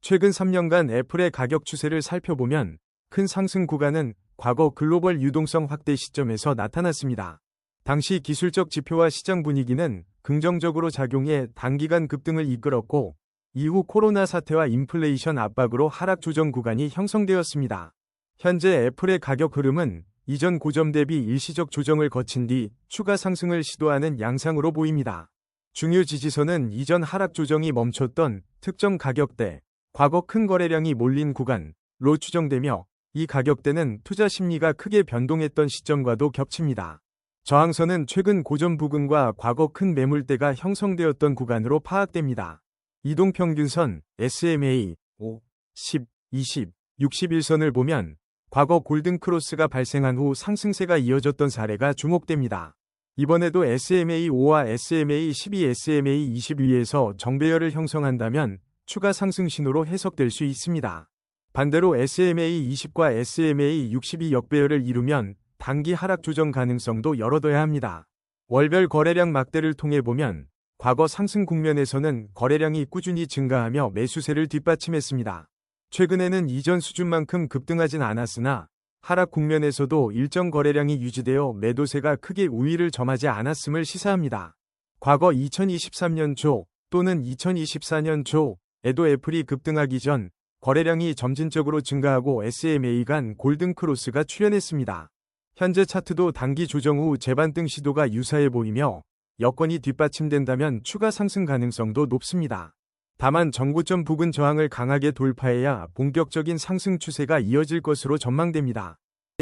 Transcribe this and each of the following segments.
최근 3년간 애플의 가격 추세를 살펴보면 큰 상승 구간은 과거 글로벌 유동성 확대 시점에서 나타났습니다. 당시 기술적 지표와 시장 분위기는 긍정적으로 작용해 단기간 급등을 이끌었고, 이후 코로나 사태와 인플레이션 압박으로 하락 조정 구간이 형성되었습니다. 현재 애플의 가격 흐름은 이전 고점 대비 일시적 조정을 거친 뒤 추가 상승을 시도하는 양상으로 보입니다. 중요 지지선은 이전 하락 조정이 멈췄던 특정 가격대, 과거 큰 거래량이 몰린 구간로 추정되며, 이 가격대는 투자 심리가 크게 변동했던 시점과도 겹칩니다. 저항선은 최근 고점 부근과 과거 큰 매물대가 형성되었던 구간으로 파악됩니다. 이동평균선, SMA, 5, 10, 20, 61선을 보면 과거 골든크로스가 발생한 후 상승세가 이어졌던 사례가 주목됩니다. 이번에도 SMA5와 SMA12, SMA20 위에서 정배열을 형성한다면 추가 상승 신호로 해석될 수 있습니다. 반대로 SMA20과 SMA60이 역배열을 이루면 단기 하락 조정 가능성도 열어둬야 합니다. 월별 거래량 막대를 통해 보면 과거 상승 국면에서는 거래량이 꾸준히 증가하며 매수세를 뒷받침했습니다. 최근에는 이전 수준만큼 급등하진 않았으나 하락 국면에서도 일정 거래량이 유지되어 매도세가 크게 우위를 점하지 않았음을 시사합니다. 과거 2023년 초 또는 2024년 초에도 애플이 급등하기 전 거래량이 점진적으로 증가하고 SMA 간 골든크로스가 출현했습니다. 현재 차트도 단기 조정 후 재반등 시도가 유사해 보이며 여건이 뒷받침된다면 추가 상승 가능성도 높습니다. 다만 정고점 부근 저항을 강하게 돌파해야 본격적인 상승 추세가 이어질 것으로 전망됩니다.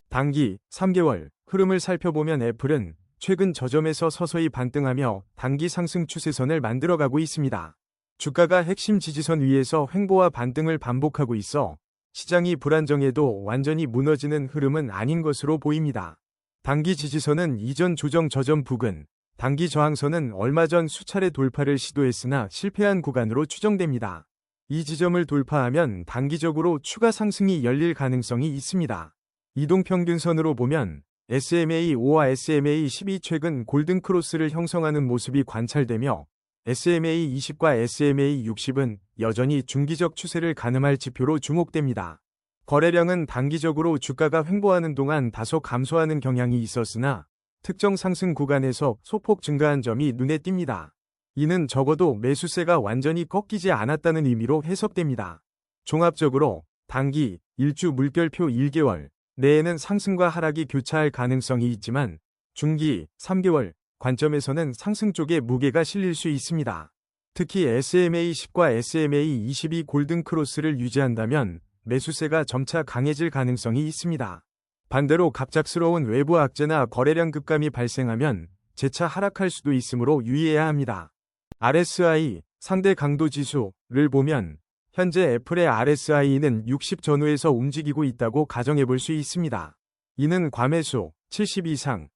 단기 3개월 흐름을 살펴보면 애플은 최근 저점에서 서서히 반등하며 단기 상승 추세선을 만들어가고 있습니다. 주가가 핵심 지지선 위에서 횡보와 반등을 반복하고 있어 시장이 불안정해도 완전히 무너지는 흐름은 아닌 것으로 보입니다. 단기 지지선은 이전 조정 저점 부근, 단기 저항선은 얼마 전 수차례 돌파를 시도했으나 실패한 구간으로 추정됩니다. 이 지점을 돌파하면 단기적으로 추가 상승이 열릴 가능성이 있습니다. 이동평균선으로 보면 SMA5와 SMA10이 최근 골든크로스를 형성하는 모습이 관찰되며 SMA20과 SMA60은 여전히 중기적 추세를 가늠할 지표로 주목됩니다. 거래량은 단기적으로 주가가 횡보하는 동안 다소 감소하는 경향이 있었으나 특정 상승 구간에서 소폭 증가한 점이 눈에 띕니다. 이는 적어도 매수세가 완전히 꺾이지 않았다는 의미로 해석됩니다. 종합적으로 단기, 일주 물결표 1개월 내에는 상승과 하락이 교차할 가능성이 있지만 중기, 3개월 관점에서는 상승 쪽에 무게가 실릴 수 있습니다. 특히 SMA10과 SMA20이 골든크로스를 유지한다면 매수세가 점차 강해질 가능성이 있습니다. 반대로 갑작스러운 외부 악재나 거래량 급감이 발생하면 재차 하락할 수도 있으므로 유의해야 합니다. RSI, 상대 강도 지수를 보면 현재 애플의 RSI는 60 전후에서 움직이고 있다고 가정해 볼 수 있습니다. 이는 과매수 70 이상,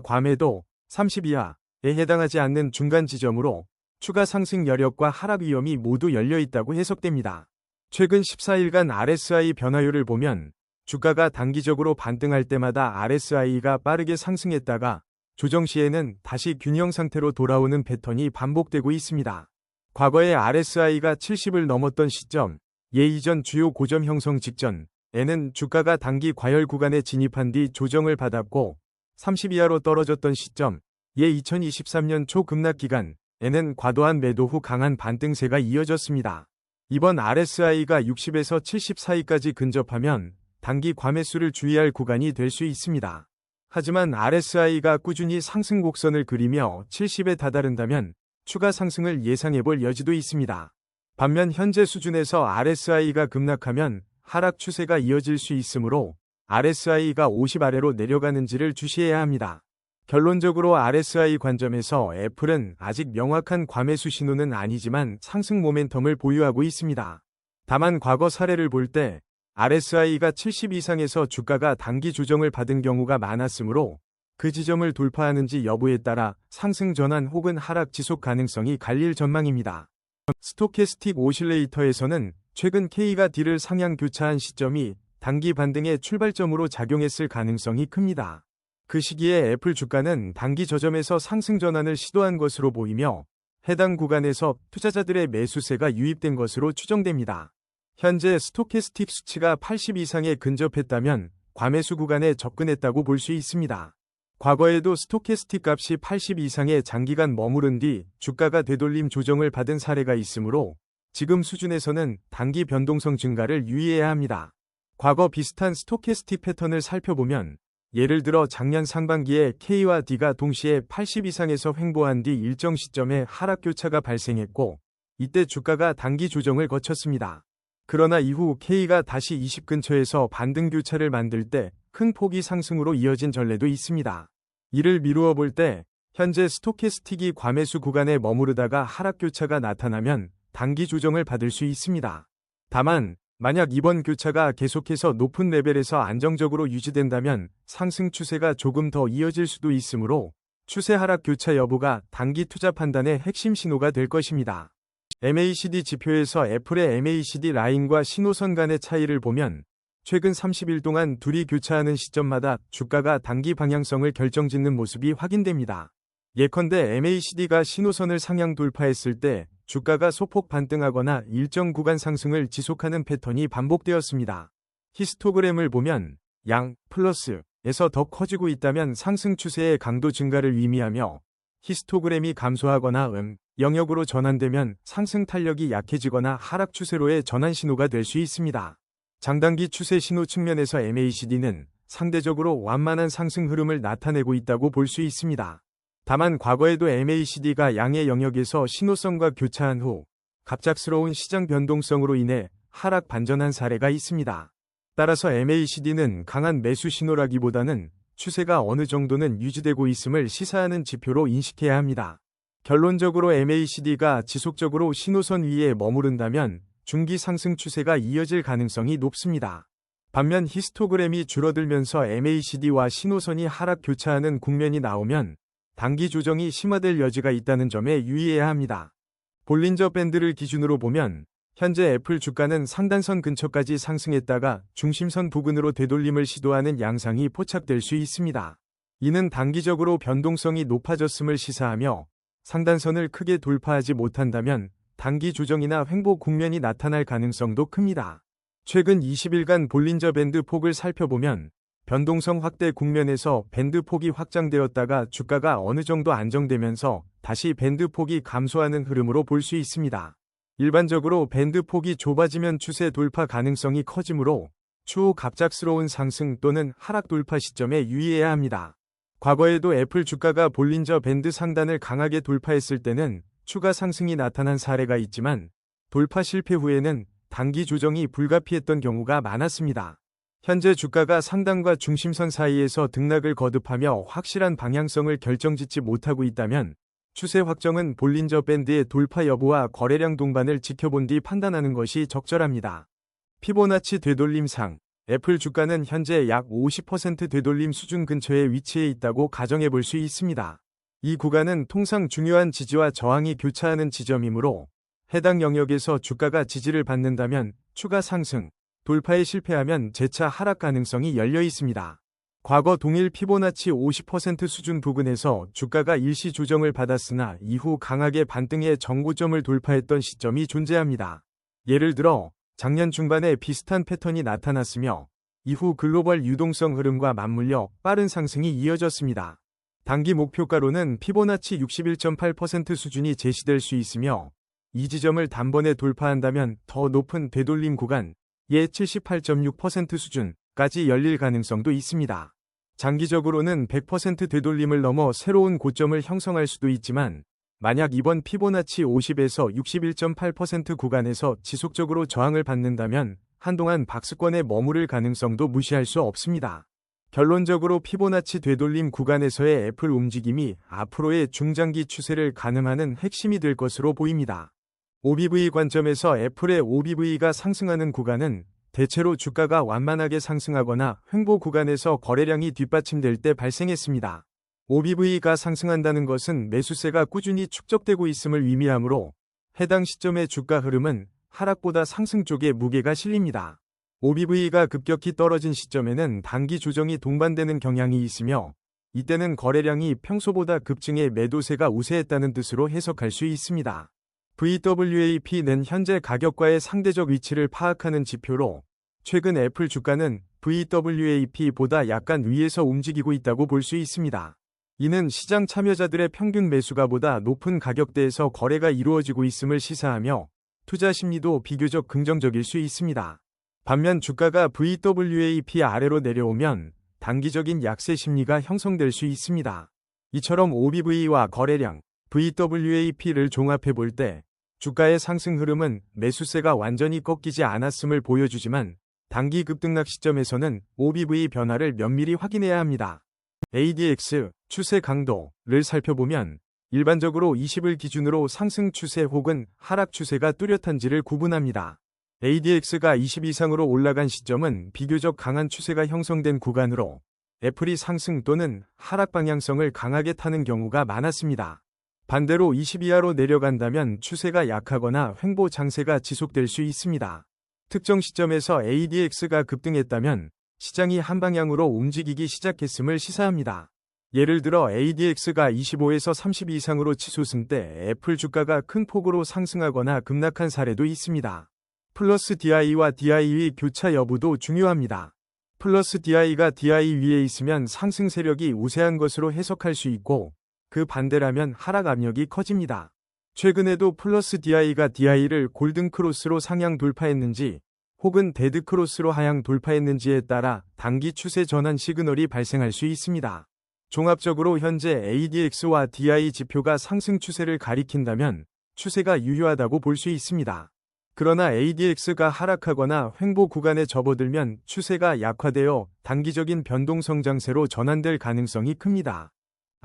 과매도 30 이하에 해당하지 않는 중간 지점으로 추가 상승 여력과 하락 위험이 모두 열려 있다고 해석됩니다. 최근 14일간 RSI 변화율을 보면 주가가 단기적으로 반등할 때마다 RSI가 빠르게 상승했다가 조정 시에는 다시 균형 상태로 돌아오는 패턴이 반복되고 있습니다. 과거에 RSI가 70을 넘었던 시점, 이전 주요 고점 형성 직전에는 주가가 단기 과열 구간에 진입한 뒤 조정을 받았고 30 이하로 떨어졌던 시점, 2023년 초 급락 기간에는 과도한 매도 후 강한 반등세가 이어졌습니다. 이번 RSI가 60에서 70 사이까지 근접하면 단기 과매수를 주의할 구간이 될 수 있습니다. 하지만 RSI가 꾸준히 상승 곡선을 그리며 70에 다다른다면 추가 상승을 예상해볼 여지도 있습니다. 반면 현재 수준에서 RSI가 급락하면 하락 추세가 이어질 수 있으므로 RSI가 50 아래로 내려가는지를 주시해야 합니다. 결론적으로 RSI 관점에서 애플은 아직 명확한 과매수 신호는 아니지만 상승 모멘텀을 보유하고 있습니다. 다만 과거 사례를 볼 때 RSI가 70 이상에서 주가가 단기 조정을 받은 경우가 많았으므로 그 지점을 돌파하는지 여부에 따라 상승 전환 혹은 하락 지속 가능성이 갈릴 전망입니다. 스토캐스틱 오실레이터에서는 최근 K가 D를 상향 교차한 시점이 단기 반등의 출발점으로 작용했을 가능성이 큽니다. 그 시기에 애플 주가는 단기 저점에서 상승 전환을 시도한 것으로 보이며 해당 구간에서 투자자들의 매수세가 유입된 것으로 추정됩니다. 현재 스토캐스틱 수치가 80 이상에 근접했다면 과매수 구간에 접근했다고 볼 수 있습니다. 과거에도 스토캐스틱 값이 80 이상에 장기간 머무른 뒤 주가가 되돌림 조정을 받은 사례가 있으므로 지금 수준에서는 단기 변동성 증가를 유의해야 합니다. 과거 비슷한 스토캐스틱 패턴을 살펴보면 예를 들어 작년 상반기에 K와 D가 동시에 80 이상에서 횡보한 뒤 일정 시점에 하락 교차가 발생했고 이때 주가가 단기 조정을 거쳤습니다. 그러나 이후 K가 다시 20 근처에서 반등 교차를 만들 때 큰 폭이 상승으로 이어진 전례도 있습니다. 이를 미루어 볼 때 현재 스토캐스틱이 과매수 구간에 머무르다가 하락 교차가 나타나면 단기 조정을 받을 수 있습니다. 다만 만약 이번 교차가 계속해서 높은 레벨에서 안정적으로 유지된다면 상승 추세가 조금 더 이어질 수도 있으므로 추세 하락 교차 여부가 단기 투자 판단의 핵심 신호가 될 것입니다. MACD 지표에서 애플의 MACD 라인과 신호선 간의 차이를 보면 최근 30일 동안 둘이 교차하는 시점마다 주가가 단기 방향성을 결정짓는 모습이 확인됩니다. 예컨대 MACD가 신호선을 상향 돌파했을 때 주가가 소폭 반등하거나 일정 구간 상승을 지속하는 패턴이 반복되었습니다. 히스토그램을 보면 양, 플러스에서 더 커지고 있다면 상승 추세의 강도 증가를 의미하며 히스토그램이 감소하거나 영역으로 전환되면 상승 탄력이 약해지거나 하락 추세로의 전환 신호가 될 수 있습니다. 장단기 추세 신호 측면에서 MACD는 상대적으로 완만한 상승 흐름을 나타내고 있다고 볼 수 있습니다. 다만 과거에도 MACD가 양의 영역에서 신호선과 교차한 후 갑작스러운 시장 변동성으로 인해 하락 반전한 사례가 있습니다. 따라서 MACD는 강한 매수 신호라기보다는 추세가 어느 정도는 유지되고 있음을 시사하는 지표로 인식해야 합니다. 결론적으로 MACD가 지속적으로 신호선 위에 머무른다면 중기 상승 추세가 이어질 가능성이 높습니다. 반면 히스토그램이 줄어들면서 MACD와 신호선이 하락 교차하는 국면이 나오면 단기 조정이 심화될 여지가 있다는 점에 유의해야 합니다. 볼린저 밴드를 기준으로 보면 현재 애플 주가는 상단선 근처까지 상승했다가 중심선 부근으로 되돌림을 시도하는 양상이 포착될 수 있습니다. 이는 단기적으로 변동성이 높아졌음을 시사하며 상단선을 크게 돌파하지 못한다면 단기 조정이나 횡보 국면이 나타날 가능성도 큽니다. 최근 20일간 볼린저 밴드 폭을 살펴보면 변동성 확대 국면에서 밴드 폭이 확장되었다가 주가가 어느 정도 안정되면서 다시 밴드 폭이 감소하는 흐름으로 볼 수 있습니다. 일반적으로 밴드 폭이 좁아지면 추세 돌파 가능성이 커지므로 추후 갑작스러운 상승 또는 하락 돌파 시점에 유의해야 합니다. 과거에도 애플 주가가 볼린저 밴드 상단을 강하게 돌파했을 때는 추가 상승이 나타난 사례가 있지만 돌파 실패 후에는 단기 조정이 불가피했던 경우가 많았습니다. 현재 주가가 상단과 중심선 사이에서 등락을 거듭하며 확실한 방향성을 결정짓지 못하고 있다면 추세 확정은 볼린저 밴드의 돌파 여부와 거래량 동반을 지켜본 뒤 판단하는 것이 적절합니다. 피보나치 되돌림상 애플 주가는 현재 약 50% 되돌림 수준 근처에 위치해 있다고 가정해 볼 수 있습니다. 이 구간은 통상 중요한 지지와 저항이 교차하는 지점이므로 해당 영역에서 주가가 지지를 받는다면 추가 상승, 돌파에 실패하면 재차 하락 가능성이 열려 있습니다. 과거 동일 피보나치 50% 수준 부근에서 주가가 일시 조정을 받았으나 이후 강하게 반등해 정고점을 돌파했던 시점이 존재합니다. 예를 들어 작년 중반에 비슷한 패턴이 나타났으며 이후 글로벌 유동성 흐름과 맞물려 빠른 상승이 이어졌습니다. 단기 목표가로는 피보나치 61.8% 수준이 제시될 수 있으며 이 지점을 단번에 돌파한다면 더 높은 되돌림 구간, 예 78.6% 수준까지 열릴 가능성도 있습니다. 장기적으로는 100% 되돌림을 넘어 새로운 고점을 형성할 수도 있지만 만약 이번 피보나치 50에서 61.8% 구간에서 지속적으로 저항을 받는다면 한동안 박스권에 머무를 가능성도 무시할 수 없습니다. 결론적으로 피보나치 되돌림 구간에서의 애플 움직임이 앞으로의 중장기 추세를 가늠하는 핵심이 될 것으로 보입니다. OBV 관점에서 애플의 OBV가 상승하는 구간은 대체로 주가가 완만하게 상승하거나 횡보 구간에서 거래량이 뒷받침될 때 발생했습니다. OBV가 상승한다는 것은 매수세가 꾸준히 축적되고 있음을 의미하므로 해당 시점의 주가 흐름은 하락보다 상승 쪽에 무게가 실립니다. OBV가 급격히 떨어진 시점에는 단기 조정이 동반되는 경향이 있으며 이때는 거래량이 평소보다 급증해 매도세가 우세했다는 뜻으로 해석할 수 있습니다. VWAP는 현재 가격과의 상대적 위치를 파악하는 지표로 최근 애플 주가는 VWAP보다 약간 위에서 움직이고 있다고 볼 수 있습니다. 이는 시장 참여자들의 평균 매수가보다 높은 가격대에서 거래가 이루어지고 있음을 시사하며 투자 심리도 비교적 긍정적일 수 있습니다. 반면 주가가 VWAP 아래로 내려오면 단기적인 약세 심리가 형성될 수 있습니다. 이처럼 OBV와 거래량, VWAP를 종합해 볼 때 주가의 상승 흐름은 매수세가 완전히 꺾이지 않았음을 보여주지만 단기 급등락 시점에서는 OBV 변화를 면밀히 확인해야 합니다. ADX, 추세 강도를 살펴보면 일반적으로 20을 기준으로 상승 추세 혹은 하락 추세가 뚜렷한지를 구분합니다. ADX가 20 이상으로 올라간 시점은 비교적 강한 추세가 형성된 구간으로 애플이 상승 또는 하락 방향성을 강하게 타는 경우가 많았습니다. 반대로 20 이하로 내려간다면 추세가 약하거나 횡보 장세가 지속될 수 있습니다. 특정 시점에서 ADX가 급등했다면 시장이 한 방향으로 움직이기 시작했음을 시사합니다. 예를 들어 ADX가 25에서 30 이상으로 치솟은 때 애플 주가가 큰 폭으로 상승하거나 급락한 사례도 있습니다. 플러스 DI와 DI의 교차 여부도 중요합니다. 플러스 DI가 DI 위에 있으면 상승 세력이 우세한 것으로 해석할 수 있고 그 반대라면 하락 압력이 커집니다. 최근에도 플러스 DI가 DI를 골든 크로스로 상향 돌파했는지 혹은 데드 크로스로 하향 돌파했는지에 따라 단기 추세 전환 시그널이 발생할 수 있습니다. 종합적으로 현재 ADX와 DI 지표가 상승 추세를 가리킨다면 추세가 유효하다고 볼 수 있습니다. 그러나 ADX가 하락하거나 횡보 구간에 접어들면 추세가 약화되어 단기적인 변동성 장세로 전환될 가능성이 큽니다.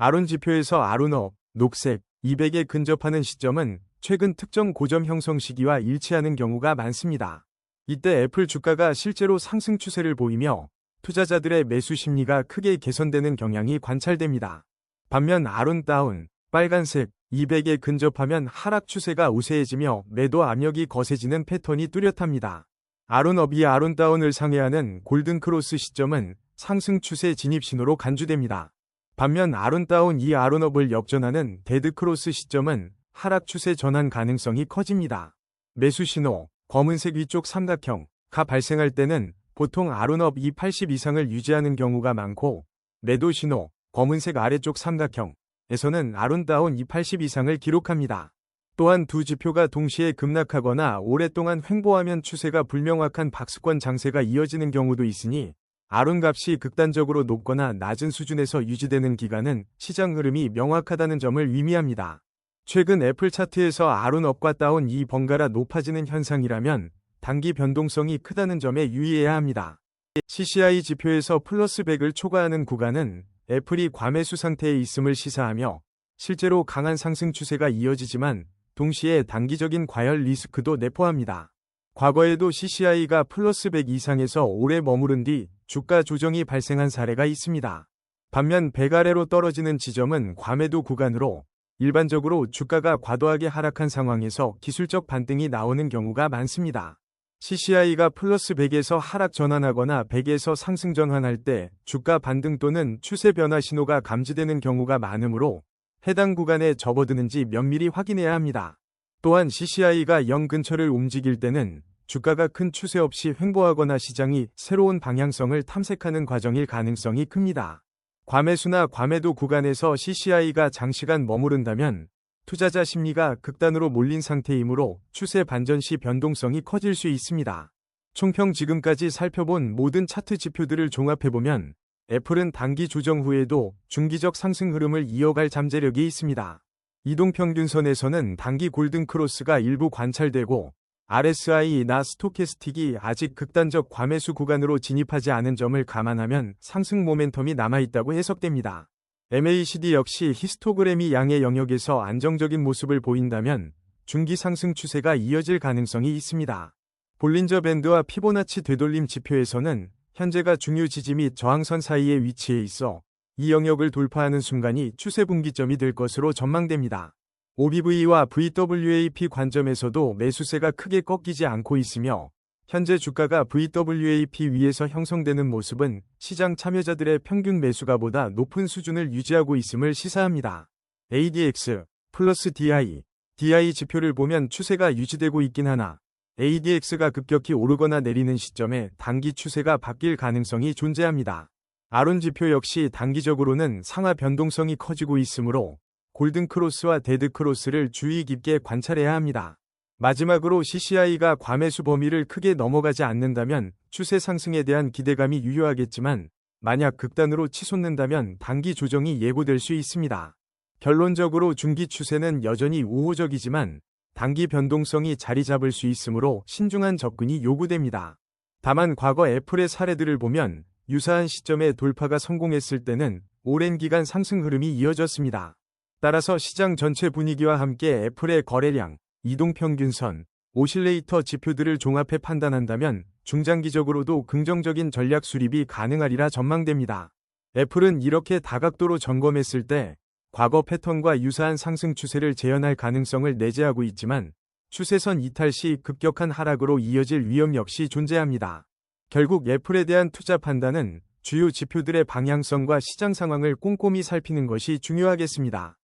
아론 지표에서 아론업, 녹색, 200에 근접하는 시점은 최근 특정 고점 형성 시기와 일치하는 경우가 많습니다. 이때 애플 주가가 실제로 상승 추세를 보이며 투자자들의 매수 심리가 크게 개선되는 경향이 관찰됩니다. 반면 아론 다운, 빨간색, 200에 근접하면 하락 추세가 우세해지며 매도 압력이 거세지는 패턴이 뚜렷합니다. 아론업이 아론 다운을 상회하는 골든 크로스 시점은 상승 추세 진입 신호로 간주됩니다. 반면 아론다운 이 아론업을 역전하는 데드크로스 시점은 하락 추세 전환 가능성이 커집니다. 매수 신호, 검은색 위쪽 삼각형가 발생할 때는 보통 아론업 280 이상을 유지하는 경우가 많고 매도 신호, 검은색 아래쪽 삼각형에서는 아론다운 280 이상을 기록합니다. 또한 두 지표가 동시에 급락하거나 오랫동안 횡보하면 추세가 불명확한 박스권 장세가 이어지는 경우도 있으니 아론 값이 극단적으로 높거나 낮은 수준에서 유지되는 기간은 시장 흐름이 명확하다는 점을 의미합니다. 최근 애플 차트에서 아론업과 다운 이 번갈아 높아지는 현상이라면 단기 변동성이 크다는 점에 유의해야 합니다. CCI 지표에서 플러스 100을 초과하는 구간은 애플이 과매수 상태에 있음을 시사하며 실제로 강한 상승 추세가 이어지지만 동시에 단기적인 과열 리스크도 내포합니다. 과거에도 CCI가 플러스 100 이상에서 오래 머무른 뒤 주가 조정이 발생한 사례가 있습니다. 반면 100 아래로 떨어지는 지점은 과매도 구간으로 일반적으로 주가가 과도하게 하락한 상황에서 기술적 반등이 나오는 경우가 많습니다. CCI가 플러스 100에서 하락 전환하거나 100에서 상승 전환할 때 주가 반등 또는 추세 변화 신호가 감지되는 경우가 많으므로 해당 구간에 접어드는지 면밀히 확인해야 합니다. 또한 CCI가 0 근처를 움직일 때는 주가가 큰 추세 없이 횡보하거나 시장이 새로운 방향성을 탐색하는 과정일 가능성이 큽니다. 과매수나 과매도 구간에서 CCI가 장시간 머무른다면 투자자 심리가 극단으로 몰린 상태이므로 추세 반전 시 변동성이 커질 수 있습니다. 총평 지금까지 살펴본 모든 차트 지표들을 종합해보면 애플은 단기 조정 후에도 중기적 상승 흐름을 이어갈 잠재력이 있습니다. 이동평균선에서는 단기 골든 크로스가 일부 관찰되고 RSI나 스토캐스틱이 아직 극단적 과매수 구간으로 진입하지 않은 점을 감안하면 상승 모멘텀이 남아있다고 해석됩니다. MACD 역시 히스토그램이 양의 영역에서 안정적인 모습을 보인다면 중기 상승 추세가 이어질 가능성이 있습니다. 볼린저 밴드와 피보나치 되돌림 지표에서는 현재가 중요 지지 및 저항선 사이에 위치해 있어 이 영역을 돌파하는 순간이 추세 분기점이 될 것으로 전망됩니다. OBV와 VWAP 관점에서도 매수세가 크게 꺾이지 않고 있으며 현재 주가가 VWAP 위에서 형성되는 모습은 시장 참여자들의 평균 매수가보다 높은 수준을 유지하고 있음을 시사합니다. ADX, 플러스 DI, DI 지표를 보면 추세가 유지되고 있긴 하나 ADX가 급격히 오르거나 내리는 시점에 단기 추세가 바뀔 가능성이 존재합니다. 아론 지표 역시 단기적으로는 상하 변동성이 커지고 있으므로 골든크로스와 데드크로스를 주의 깊게 관찰해야 합니다. 마지막으로 CCI가 과매수 범위를 크게 넘어가지 않는다면 추세 상승에 대한 기대감이 유효하겠지만 만약 극단으로 치솟는다면 단기 조정이 예고될 수 있습니다. 결론적으로 중기 추세는 여전히 우호적이지만 단기 변동성이 자리 잡을 수 있으므로 신중한 접근이 요구됩니다. 다만 과거 애플의 사례들을 보면 유사한 시점에 돌파가 성공했을 때는 오랜 기간 상승 흐름이 이어졌습니다. 따라서 시장 전체 분위기와 함께 애플의 거래량, 이동평균선, 오실레이터 지표들을 종합해 판단한다면 중장기적으로도 긍정적인 전략 수립이 가능하리라 전망됩니다. 애플은 이렇게 다각도로 점검했을 때 과거 패턴과 유사한 상승 추세를 재현할 가능성을 내재하고 있지만 추세선 이탈 시 급격한 하락으로 이어질 위험 역시 존재합니다. 결국 애플에 대한 투자 판단은 주요 지표들의 방향성과 시장 상황을 꼼꼼히 살피는 것이 중요하겠습니다.